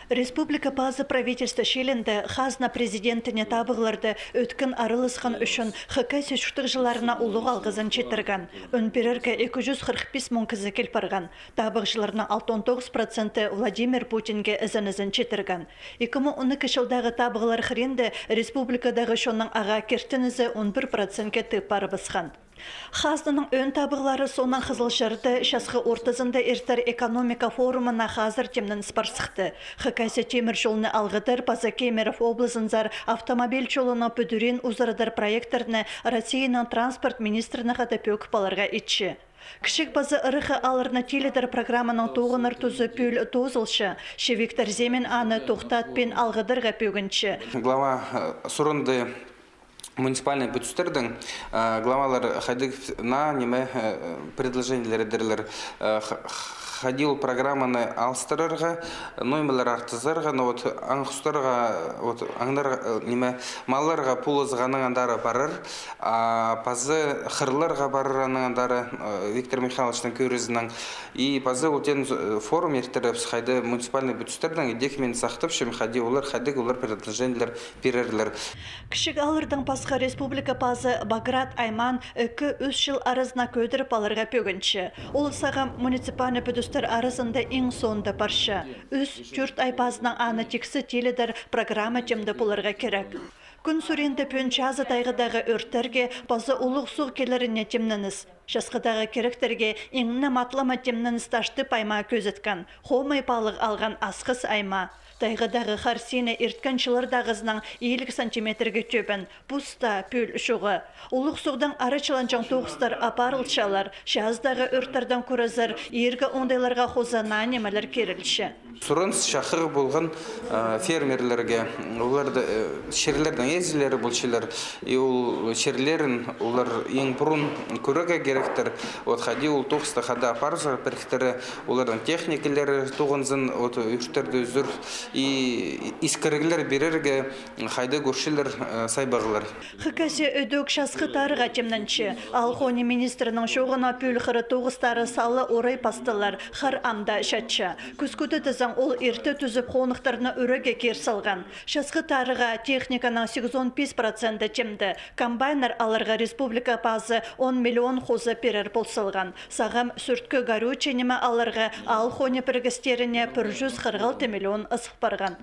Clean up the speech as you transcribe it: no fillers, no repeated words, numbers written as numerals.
Республика базы правительства шелінде хазна президентіне табығыларды өткін арылысқан үшін хықай сөшіктік жыларына ұлық алғызын четірген. Өнперерге 245 мың кізі келпарған. Табық жыларына 69% Владимир Путинге ізін четірген. 2012 жылдағы табығылар хренді республикадағы шонның аға кертінізі 11%-ке тыпары бысқан. Хазнаның өн табығылары сонан қызылшырды шасқы ортызында әртір экономика форумына хазыр темнің спарсықты. Хыкайсы темір жолыны алғыдыр Паза Кемеров облысынзар автомобиль жолына бүдірен ұзырыдыр проекторны Россияның транспорт министріні ғады пөк баларға итші. Кішік базы ұрықы алырны теледір программаның тоғыныр тұзы пөл тозылшы, шевектер земен аны тоқтат пен алғыдырға пөгінші. Глава сұрынды муниципальный бүтістердің главалар хадик на неме предложениялар ходил программаны алстырырға, ноймалар артызырға, но вот аңқыстырға, вот аңдар неме малларға пулызғаның андары барыр, пазы хырларға барыр андары Виктор Михайловичтың көрізінің. И пазы өтен форум ертіріп, хайды муниципальный бүтістердің идекмен сақтып, шым хади олар предложениялар берерлер. Кішік алырдың пасқа республика пазы Баграт Айман 2-3 жыл арызына көдіріп алырға пөгінші. Ол саға муниципальный бүтістер арасында ең соңында баршы. 3-4 ай пазының аны тексі теледір программа темді болырға керек. Күн сүренді пөнчазы тайғыдағы өрттерге пазы ұлық сұқ келеріне темніңіз. Шасқыдағы керектерге еңіне матлама темніңіз ташты пайма көзіткен. Хомай балық алған асқыс айма. Тайғыдағы қарсені ерткін жылырдағызның 50 сантиметрге төбін, бұста пөл шуғы. Улық сұғдың арычыланчан тоғыстар апарылшалар, шаздағы өрттерден көрізір, ергі ондайларға қоза нанемелер керілші. Сұрынс шақыр болған фермерлерге, оларды шерлердің езілері бұлшылар, ол шерлерін олар ең бұрын көріге керектір, хади ол тоғыста қада апарызға біріктері, олардың техникелері тоғынзын үрттерді үзір, и искіргілер берерге қайды көршілер сайбағылар. Хыкасе өдөк шасқы тарыға темнінші, Алхони министрінің шоғына пөл қыры тоғыстары салы орай пастылар, қар амда шатша. Күскуді тізің ол ерті түзіп қонықтарына өріге кер салған. Шасқы тарыға техниканың 85% темді. Комбайнер алырға республика базы 10 миллион қозы перер болсылған. Сағам сүрткі гару ченеме алырға Алхони біргістеріне 146 миллион ысық барған.